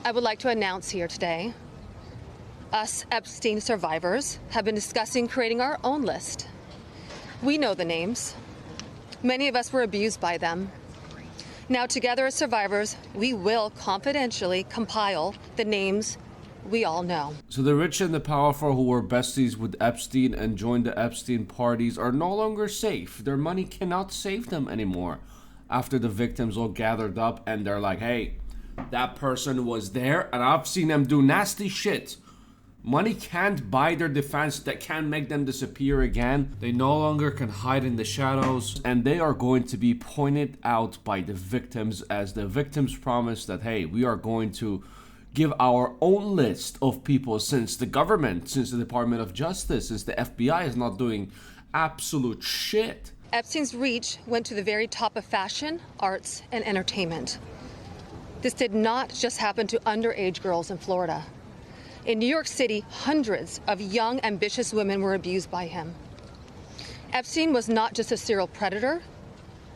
I would like to announce here today, us Epstein survivors have been discussing creating our own list. We know the names. Many of us were abused by them. Now, together as survivors, we will confidentially compile the names we all know. So the rich and the powerful who were besties with Epstein and joined the Epstein parties are no longer safe. Their money cannot save them anymore. After the victims all gathered up and they're like, hey, that person was there and I've seen them do nasty shit. Money can't buy their defense, that can't make them disappear again. They no longer can hide in the shadows, and they are going to be pointed out by the victims as the victims promise that, hey, we are going to give our own list of people, since the government, since the Department of Justice, since the FBI is not doing absolute shit. Epstein's reach went to the very top of fashion, arts, and entertainment. This did not just happen to underage girls in Florida. In New York City, hundreds of young, ambitious women were abused by him. Epstein was not just a serial predator,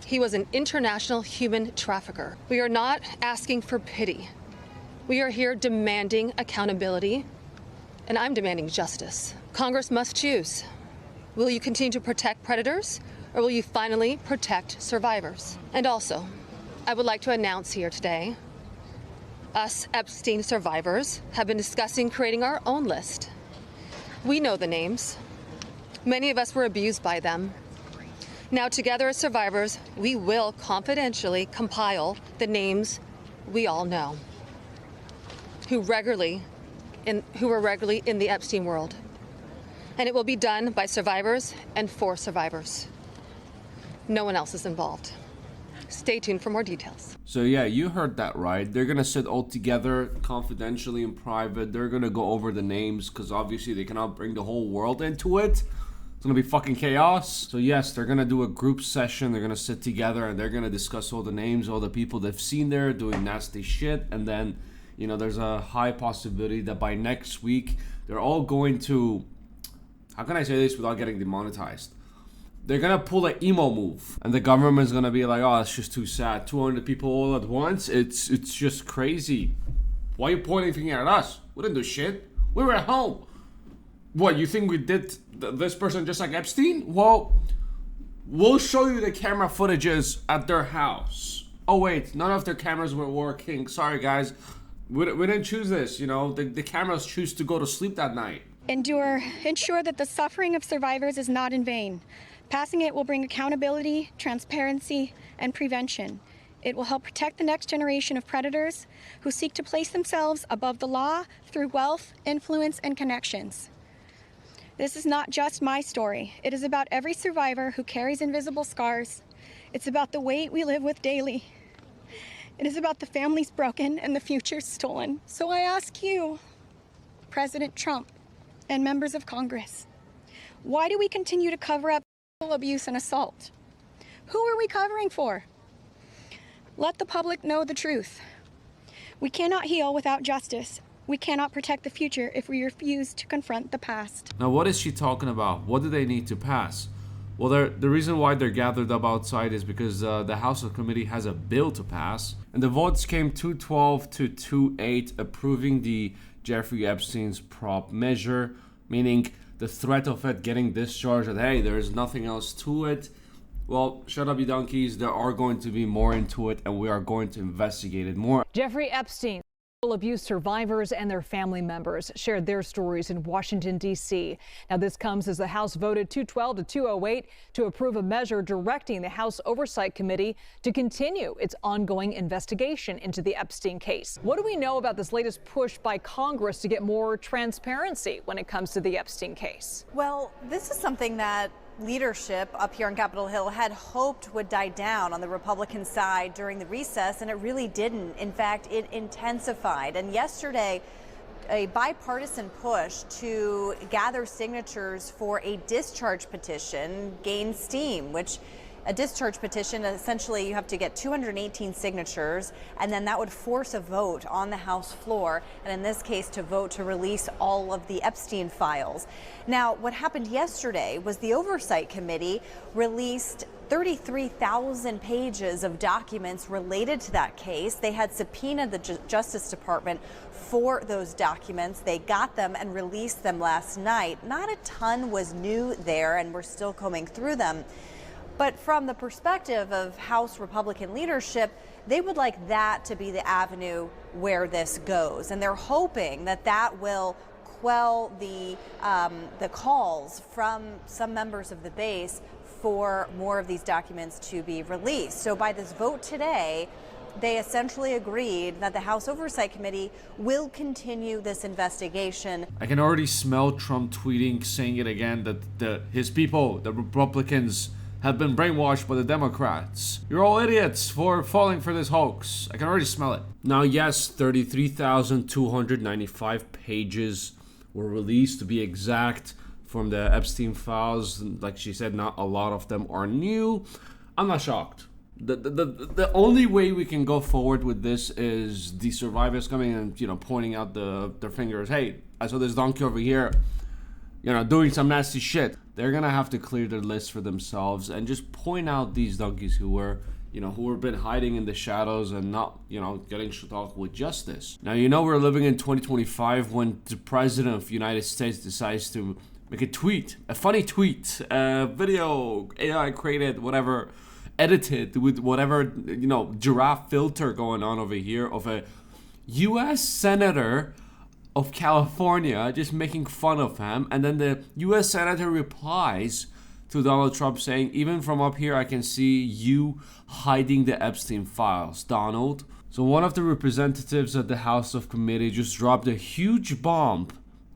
he was an international human trafficker. We are not asking for pity. We are here demanding accountability, and I'm demanding justice. Congress must choose. Will you continue to protect predators, or will you finally protect survivors? And also, I would like to announce here today, us Epstein survivors have been discussing creating our own list. We know the names. Many of us were abused by them. Now, together as survivors, we will confidentially compile the names we all know, who were regularly in the Epstein world. And it will be done by survivors and for survivors. No one else is involved. Stay tuned for more details. So yeah, you heard that right. They're gonna sit all together confidentially in private. They're gonna go over the names because obviously they cannot bring the whole world into it. It's gonna be fucking chaos. So yes, they're gonna do a group session. They're gonna sit together and they're gonna discuss all the names, all the people they've seen there doing nasty shit. And then, you know, there's a high possibility that by next week, they're all going to, how can I say this without getting demonetized? They're gonna pull an emo move, and the government's gonna be like, "Oh, it's just too sad. 200 people all at once. It's just crazy. Why are you pointing finger at us? We didn't do shit. We were at home. What, you think we did this person just like Epstein? Well, we'll show you the camera footages at their house. Oh wait, none of their cameras were working. Sorry guys, we didn't choose this. You know, the cameras choose to go to sleep that night." Ensure that the suffering of survivors is not in vain. Passing it will bring accountability, transparency, and prevention. It will help protect the next generation of predators who seek to place themselves above the law through wealth, influence, and connections. This is not just my story. It is about every survivor who carries invisible scars. It's about the weight we live with daily. It is about the families broken and the futures stolen. So I ask you, President Trump and members of Congress, why do we continue to cover up abuse and assault? Who are we covering for? Let the public know the truth. We cannot heal without justice. We cannot protect the future if we refuse to confront the past. Now, what is she talking about? What do they need to pass? Well, the reason why they're gathered up outside is because the House Committee has a bill to pass. And the votes came 212 to 28, approving the Jeffrey Epstein's prop measure, meaning the threat of it getting discharged, that hey, there is nothing else to it. Well, shut up you donkeys, there are going to be more into it and we are going to investigate it more. Jeffrey Epstein. Abuse survivors and their family members shared their stories in Washington, D.C. Now, this comes as the House voted 212 to 208 to approve a measure directing the House Oversight Committee to continue its ongoing investigation into the Epstein case. What do we know about this latest push by Congress to get more transparency when it comes to the Epstein case? Well, this is something that leadership up here on Capitol Hill had hoped would die down on the Republican side during the recess, and it really didn't. In fact, it intensified. And yesterday, a bipartisan push to gather signatures for a discharge petition gained steam, which a discharge petition, essentially you have to get 218 signatures, and then that would force a vote on the House floor, and in this case to vote to release all of the Epstein files. Now, what happened yesterday was the Oversight Committee released 33,000 pages of documents related to that case. They had subpoenaed the Justice Department for those documents. They got them and released them last night. Not a ton was new there, and we're still combing through them. But from the perspective of House Republican leadership, they would like that to be the avenue where this goes. And they're hoping that that will quell the calls from some members of the base for more of these documents to be released. So by this vote today, they essentially agreed that the House Oversight Committee will continue this investigation. I can already smell Trump tweeting, saying it again, that his people, the Republicans, have been brainwashed by the Democrats. You're all idiots for falling for this hoax. I can already smell it. Now, yes, 33,295 pages were released, to be exact, from the Epstein files. Like she said, not a lot of them are new. I'm not shocked. The only way we can go forward with this is the survivors coming and, pointing out their fingers. Hey, I saw this donkey over here, doing some nasty shit. They're gonna have to clear their list for themselves and just point out these donkeys who were, who have been hiding in the shadows and not, getting struck with justice. Now, we're living in 2025 when the president of the United States decides to make a tweet, a funny tweet, a video, AI created, whatever, edited with whatever, giraffe filter going on over here of a U.S. senator of California just making fun of him. And then the U.S. senator replies to Donald Trump saying, even from up here, I can see you hiding the Epstein files, Donald. So one of the representatives at the House of Committee just dropped a huge bomb,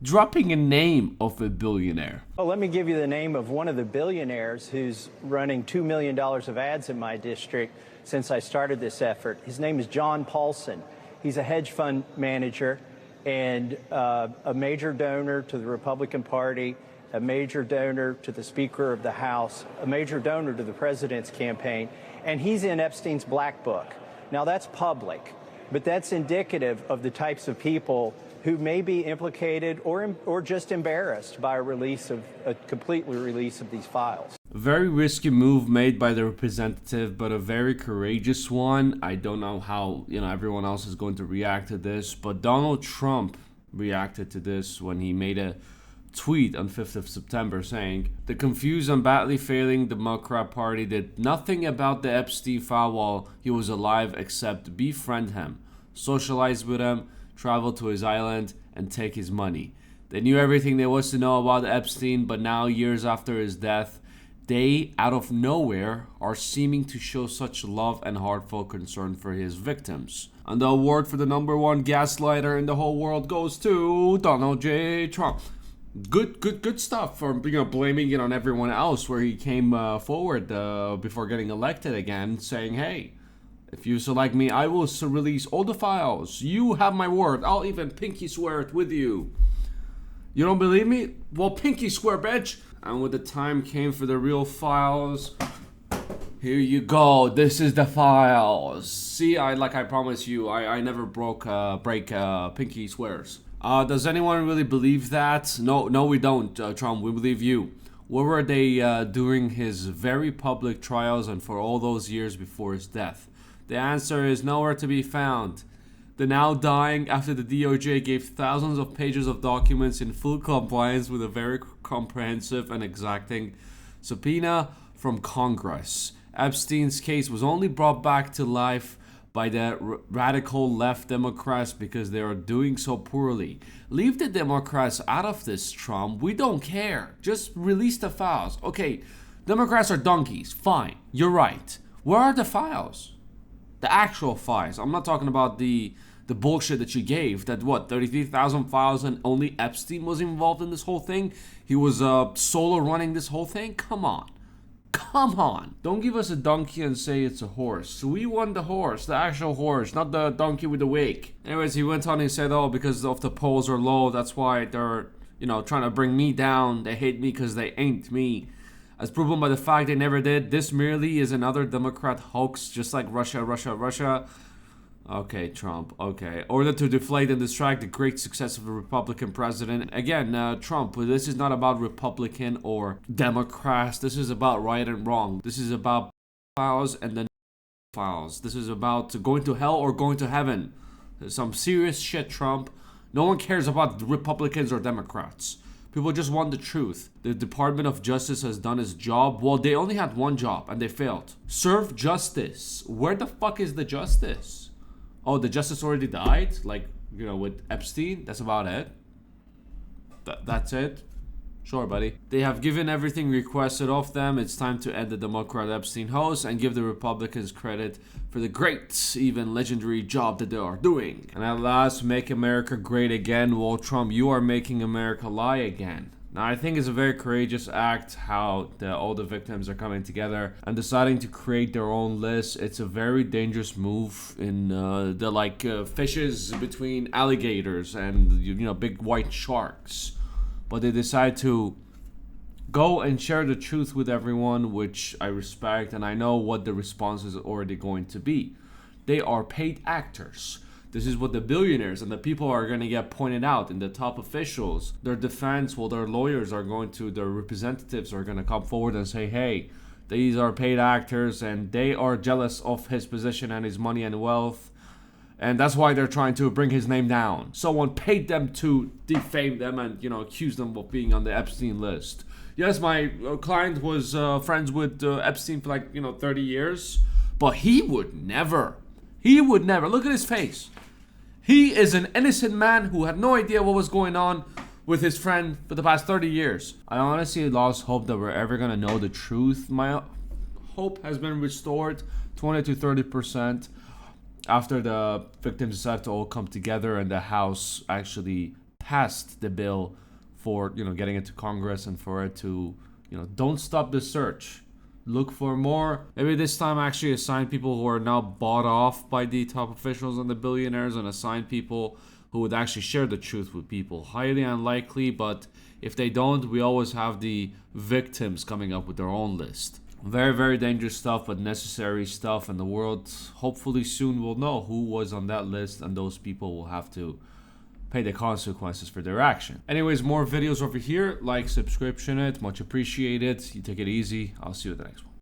dropping a name of a billionaire. Well, let me give you the name of one of the billionaires who's running $2 million of ads in my district since I started this effort. His name is John Paulson. He's a hedge fund manager and a major donor to the Republican Party, a major donor to the Speaker of the House, a major donor to the president's campaign, and he's in Epstein's black book. Now, that's public, but that's indicative of the types of people who may be implicated or just embarrassed by a complete release of these files. A very risky move made by the representative, but a very courageous one. I don't know how, everyone else is going to react to this, but Donald Trump reacted to this when he made a tweet on 5th of September saying, the confused and badly failing Democrat Party did nothing about the Epstein file while he was alive except befriend him, socialize with him, travel to his island, and take his money. They knew everything there was to know about Epstein, but now, years after his death, they, out of nowhere, are seeming to show such love and heartfelt concern for his victims. And the award for the #1 gaslighter in the whole world goes to Donald J. Trump. Good stuff for blaming it on everyone else, where he came forward before getting elected again, saying, hey, if you select me, I will release all the files. You have my word. I'll even pinky swear it with you. You don't believe me? Well, pinky swear, bitch. And when the time came for the real files, here you go. This is the files. See, I promise you, I never break pinky swears. Does anyone really believe that? No, we don't, Trump. We believe you. Where were they during his very public trials and for all those years before his death? The answer is nowhere to be found. The now dying after the DOJ gave thousands of pages of documents in full compliance with a very comprehensive and exacting subpoena from Congress. Epstein's case was only brought back to life by the radical left Democrats because they are doing so poorly. Leave the Democrats out of this, Trump. We don't care. Just release the files. Okay, Democrats are donkeys. Fine. You're right. Where are the files? The actual files. I'm not talking about the bullshit that you gave. That 33,000 files and only Epstein was involved in this whole thing? He was solo running this whole thing? Come on. Don't give us a donkey and say it's a horse. We want the horse, the actual horse, not the donkey with the wig. Anyways, he went on and said, oh, because of the polls are low, that's why they're, trying to bring me down. They hate me because they ain't me. as proven by the fact they never did. This merely is another Democrat hoax, just like Russia. Okay, Trump, okay. Order to deflate and distract the great success of the Republican president. Again, Trump, this is not about Republican or Democrats. This is about right and wrong. This is about files and then files. This is about going to hell or going to heaven. There's some serious shit, Trump. No one cares about Republicans or Democrats. People just want the truth. The Department of Justice has done its job. Well, they only had one job and they failed. Serve justice. Where the fuck is the justice? Oh, the justice already died? Like, you know, with Epstein? That's about it? That's it? Sure, buddy. They have given everything requested of them. It's time to end the Democrat Epstein hoax and give the Republicans credit for the great, even legendary job that they are doing. And at last, make America great again. Well, Trump, you are making America lie again. Now, I think it's a very courageous act how all the victims are coming together and deciding to create their own list. It's a very dangerous move in fishes between alligators and, you know, big white sharks. But they decide to go and share the truth with everyone, which I respect, and I know what the response is already going to be. They are paid actors. This is what the billionaires and the people are going to get pointed out in the top officials. Their defense, well, their lawyers are going to, their representatives are going to come forward and say, hey, these are paid actors and they are jealous of his position and his money and wealth. And that's why they're trying to bring his name down. Someone paid them to defame them and, you know, accuse them of being on the Epstein list. Yes, my client was friends with Epstein for 30 years. But he would never. Look at his face. He is an innocent man who had no idea what was going on with his friend for the past 30 years. I honestly lost hope that we're ever going to know the truth. My hope has been restored 20 to 30% after the victims decided to all come together and the House actually passed the bill for, getting it to Congress and for it to, don't stop the search. Look for more. Maybe this time actually assign people who are now bought off by the top officials and the billionaires and assign people who would actually share the truth with people. Highly unlikely, but if they don't, we always have the victims coming up with their own list. Very, very dangerous stuff, but necessary stuff, and the world hopefully soon will know who was on that list, and those people will have to pay the consequences for their action. Anyways, more videos over here. Like, subscription it. Much appreciated. You take it easy. I'll see you at the next one.